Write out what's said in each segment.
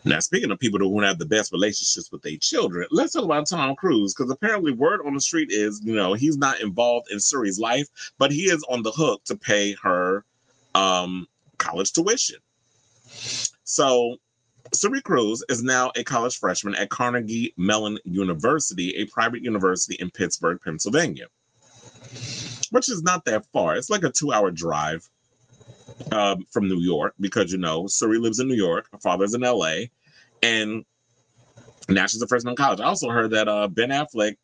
Now, speaking of people who have the best relationships with their children, let's talk about Tom Cruise, because apparently word on the street is, he's not involved in Suri's life, but he is on the hook to pay her college tuition. So Suri Cruise is now a college freshman at Carnegie Mellon University, a private university in Pittsburgh, Pennsylvania, which is not that far. It's like a 2-hour drive from New York, because, Suri lives in New York. Her father's in LA, and now she's a freshman in college. I also heard that Ben Affleck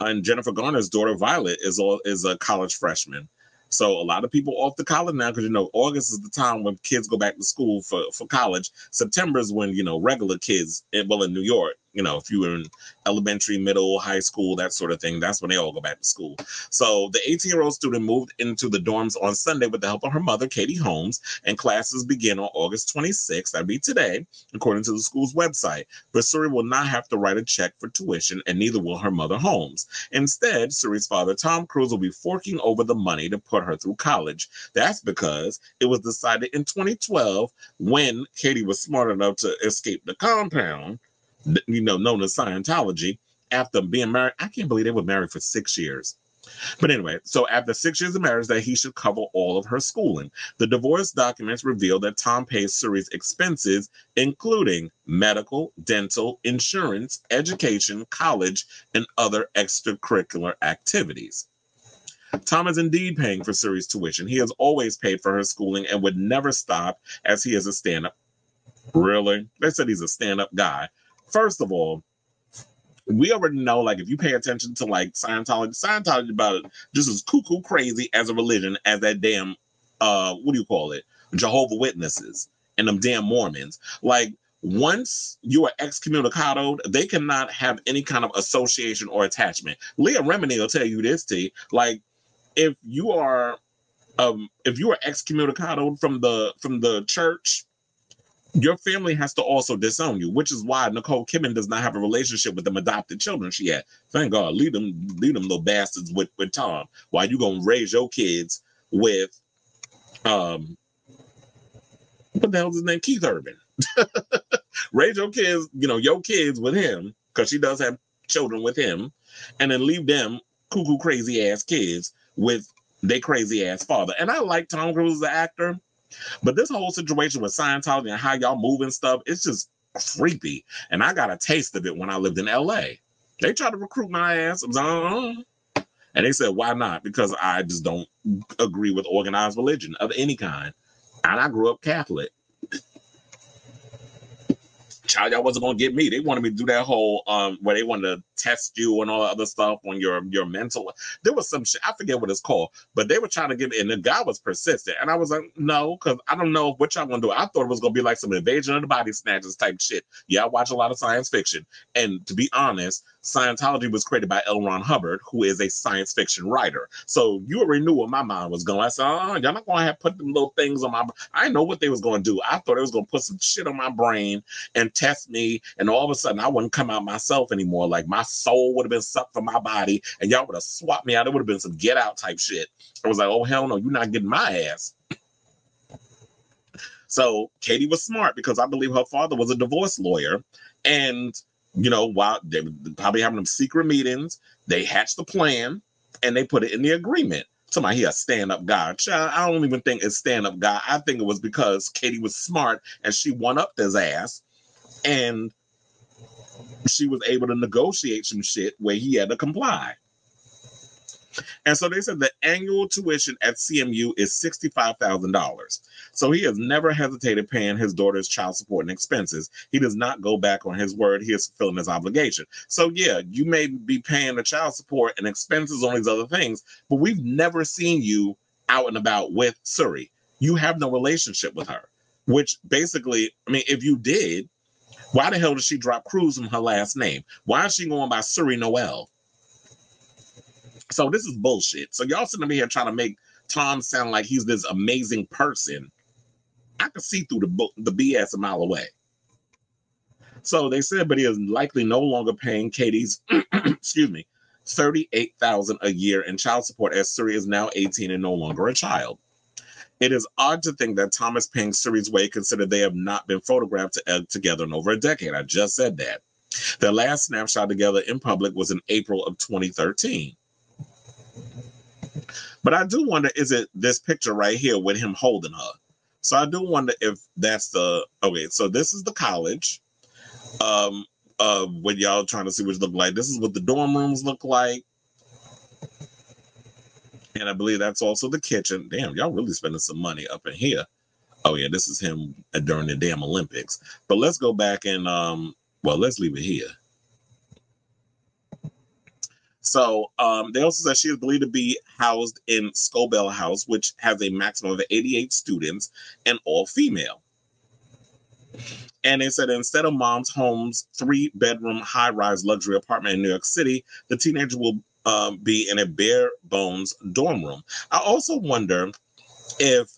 and Jennifer Garner's daughter, Violet, is a college freshman. So a lot of people off to college now, because, August is the time when kids go back to school for college. September is when, regular kids, in New York, if you were in elementary, middle, high school, that sort of thing, that's when they all go back to school. So the 18-year-old student moved into the dorms on Sunday with the help of her mother, Katie Holmes, and classes begin on August 26th. That'd be today, according to the school's website. But Suri will not have to write a check for tuition, and neither will her mother, Holmes. Instead, Suri's father, Tom Cruise, will be forking over the money to put her through college. That's because it was decided in 2012, when Katie was smart enough to escape the compound, known as Scientology, after being married. I can't believe they were married for 6 years. But anyway, so after 6 years of marriage, that he should cover all of her schooling. The divorce documents reveal that Tom pays Suri's expenses, including medical, dental, insurance, education, college, and other extracurricular activities. Tom is indeed paying for Suri's tuition. He has always paid for her schooling and would never stop, as he is a stand-up. Really? They said he's a stand-up guy. First of all, we already know, if you pay attention to, Scientology about just as cuckoo crazy as a religion as that damn, Jehovah's Witnesses and them damn Mormons. Once you are excommunicated, they cannot have any kind of association or attachment. Leah Remini will tell you this, T. If you are excommunicated from the church, your family has to also disown you, which is why Nicole Kidman does not have a relationship with them adopted children she had. Thank God, leave them little bastards with Tom. Why you gonna raise your kids with what the hell is his name? Keith Urban. Raise your kids, your kids with him, because she does have children with him, and then leave them cuckoo crazy ass kids with their crazy ass father. And I like Tom Cruise as an actor, but this whole situation with Scientology and how y'all move and stuff, it's just creepy. And I got a taste of it when I lived in LA. They tried to recruit my ass. And they said, why not? Because I just don't agree with organized religion of any kind. And I grew up Catholic. Child, y'all wasn't gonna get me. They wanted me to do that whole where they wanted to test you and all that other stuff on your mental. There was some shit, I forget what it's called, but they were trying to give me, and the guy was persistent. And I was like, no, because I don't know what y'all gonna do. I thought it was gonna be like some Invasion of the Body Snatchers type shit. Yeah, I watch a lot of science fiction. And to be honest, Scientology was created by L. Ron Hubbard, who is a science fiction writer. So you already knew where my mind was going. I said, y'all not gonna have put them little things on my. I didn't know what they was gonna do. I thought it was gonna put some shit on my brain and test me, and all of a sudden I wouldn't come out myself anymore. My soul would have been sucked from my body, and y'all would have swapped me out. It would have been some Get Out type shit. I was like, oh hell no, you're not getting my ass. So Katie was smart, because I believe her father was a divorce lawyer, and while they were probably having them secret meetings, they hatched the plan and they put it in the agreement. Somebody here, a stand-up guy. Child, I don't even think it's stand-up guy. I think it was because Katie was smart and she one-upped his ass, and she was able to negotiate some shit where he had to comply. And so they said the annual tuition at CMU is $65,000. So he has never hesitated paying his daughter's child support and expenses. He does not go back on his word. He is fulfilling his obligation. So yeah, you may be paying the child support and expenses on these other things, but we've never seen you out and about with Suri. You have no relationship with her, which basically, if you did, why the hell did she drop Cruz from her last name? Why is she going by Suri Noel? So this is bullshit. So y'all sitting here trying to make Tom sound like he's this amazing person. I can see through the BS a mile away. So they said, but he is likely no longer paying Katie's, $38,000 a year in child support, as Suri is now 18 and no longer a child. It is odd to think that Thomas Paine, Suri's Way, considered they have not been photographed together in over a decade. I just said that. Their last snapshot together in public was in April of 2013. But I do wonder, is it this picture right here with him holding her? So I do wonder if that's the, okay, so this is the college. When y'all trying to see what it look like. This is what the dorm rooms look like. And I believe that's also the kitchen. Damn, y'all really spending some money up in here. Oh yeah, this is him during the damn Olympics. But let's go back and well, let's leave it here. So they also said she is believed to be housed in Scobell House, which has a maximum of 88 students and all female. And they said instead of mom's home's 3-bedroom high-rise luxury apartment in New York City, the teenager will be in a bare bones dorm room. I also wonder if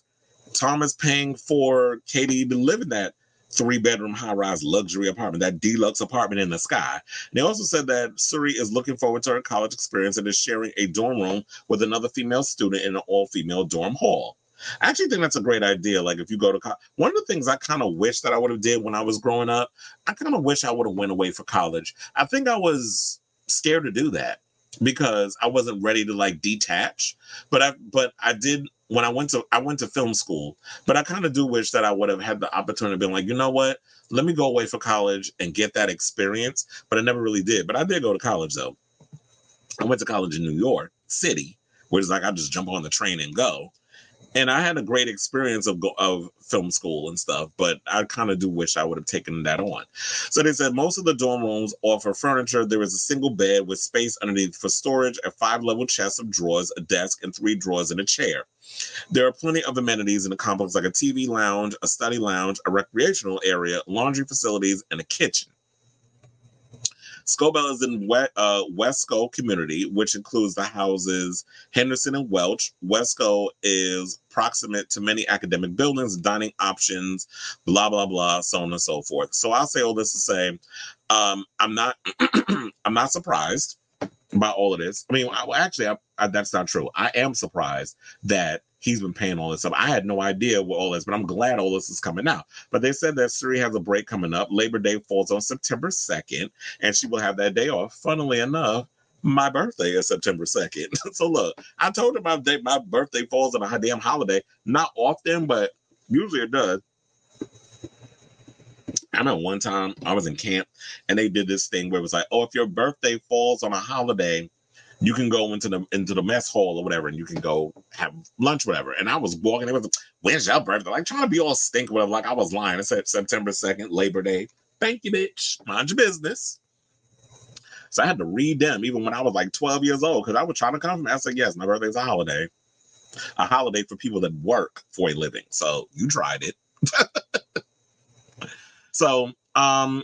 Tom is paying for Katie to live in that 3-bedroom high-rise luxury apartment, that deluxe apartment in the sky. And they also said that Suri is looking forward to her college experience and is sharing a dorm room with another female student in an all-female dorm hall. I actually think that's a great idea. Like if you go to college, one of the things I kind of wish that I would have did when I was growing up, I kind of wish I would have went away for college. I think I was scared to do that because I wasn't ready to like detach. But I did when I went to film school. But I kind of do wish that I would have had the opportunity to be like, you know what? Let me go away for college and get that experience. But I never really did. But I did go to college though. I went to college in New York City, where it's like I just jump on the train and go. And I had a great experience of film school and stuff, but I kind of do wish I would have taken that on. So they said most of the dorm rooms offer furniture. There is a single bed with space underneath for storage, a 5-level chest of drawers, a desk, and 3 drawers and a chair. There are plenty of amenities in the complex like a TV lounge, a study lounge, a recreational area, laundry facilities, and a kitchen. Scobell is in Wesco community, which includes the houses Henderson and Welch. Wesco is proximate to many academic buildings, dining options, blah, blah, blah, so on and so forth. So I'll say all this to say, I'm not I'm not surprised by all of this. I mean, actually, that's not true. I am surprised that he's been paying all this stuff. I had no idea what all this, but I'm glad all this is coming out. But they said that Suri has a break coming up. Labor Day falls on September 2nd, and she will have that day off. Funnily enough, my birthday is September 2nd. So look, I told her my birthday falls on a damn holiday. Not often, but usually it does. I remember one time I was in camp and they did this thing where it was like, oh, if your birthday falls on a holiday, you can go into the mess hall or whatever, and you can go have lunch, whatever. And I was walking, it was, when's your birthday? Like trying to be all stink, whatever. Like I was lying. It said September 2nd, Labor Day. Thank you, bitch. Mind your business. So I had to read them even when I was like 12 years old because I was trying to confirm. I said, yes, my birthday's a holiday for people that work for a living. So you tried it. So I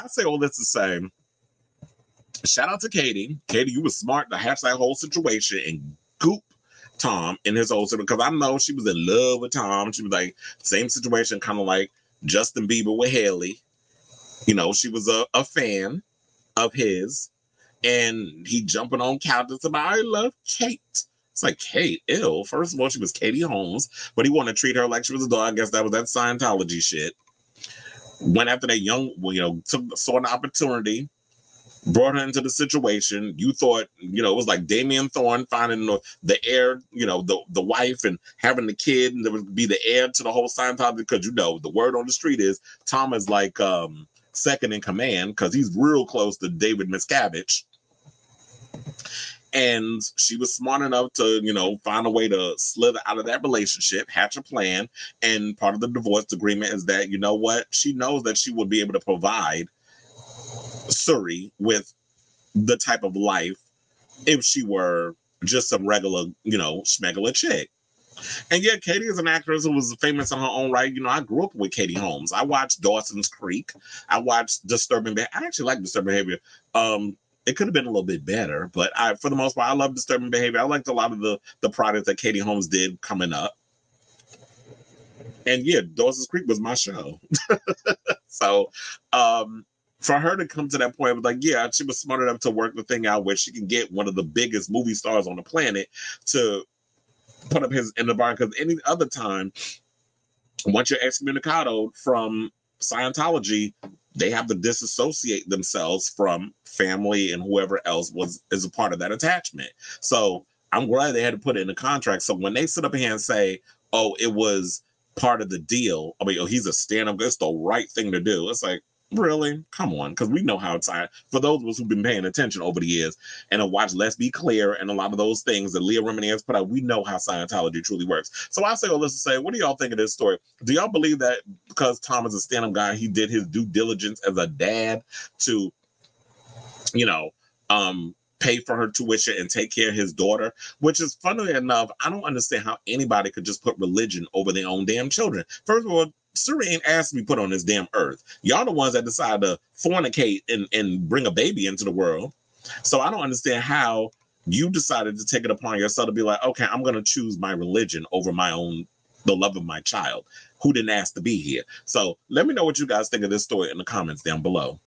say all this to say, shout out to Katie. Katie, you were smart to hatch that whole situation and goop Tom in his old situation because I know she was in love with Tom. She was like, same situation, kind of like Justin Bieber with Haley. You know, she was a fan of his, and he jumping on couches about, I love Kate. It's like, Kate, ew. First of all, she was Katie Holmes, but he wanted to treat her like she was a dog. I guess that was that Scientology shit. Went after that young, saw an opportunity, brought her into the situation. You thought, it was like Damien Thorne finding the heir, the wife and having the kid, and there would be the heir to the whole Scientology because, the word on the street is Tom is like second in command because he's real close to David Miscavige. And she was smart enough to, find a way to slither out of that relationship, hatch a plan. And part of the divorce agreement is that, she knows that she will be able to provide Suri with the type of life if she were just some regular, schmegular chick. And yeah, Katie is an actress who was famous in her own right. I grew up with Katie Holmes. I watched Dawson's Creek. I watched Disturbing Behavior. I actually like Disturbing Behavior. It could have been a little bit better, but for the most part, I love Disturbing Behavior. I liked a lot of the projects that Katie Holmes did coming up. And yeah, Dawson's Creek was my show. So for her to come to that point, it was like, yeah, she was smart enough to work the thing out where she can get one of the biggest movie stars on the planet to put up his in the barn, because any other time, once you're excommunicado from Scientology, they have to disassociate themselves from family and whoever else is a part of that attachment. So I'm glad they had to put it in the contract. So when they sit up here and say, "Oh, it was part of the deal," I mean, oh, he's a stand-up, it's the right thing to do. It's like, really? Come on, because we know how it's. For those of us who've been paying attention over the years and have watched Let's Be Clear and a lot of those things that Leah Remini has put out, we know how Scientology truly works. So I say all this to say, what do y'all think of this story? Do y'all believe that because Tom is a stand-up guy, he did his due diligence as a dad to, you know, pay for her tuition and take care of his daughter? Which is, funnily enough, I don't understand how anybody could just put religion over their own damn children. First of all, Suri ain't asked to be put on this damn earth. Y'all the ones that decide to fornicate and bring a baby into the world. So I don't understand how you decided to take it upon yourself to be like, okay, I'm going to choose my religion over my own, the love of my child, who didn't ask to be here. So let me know what you guys think of this story in the comments down below.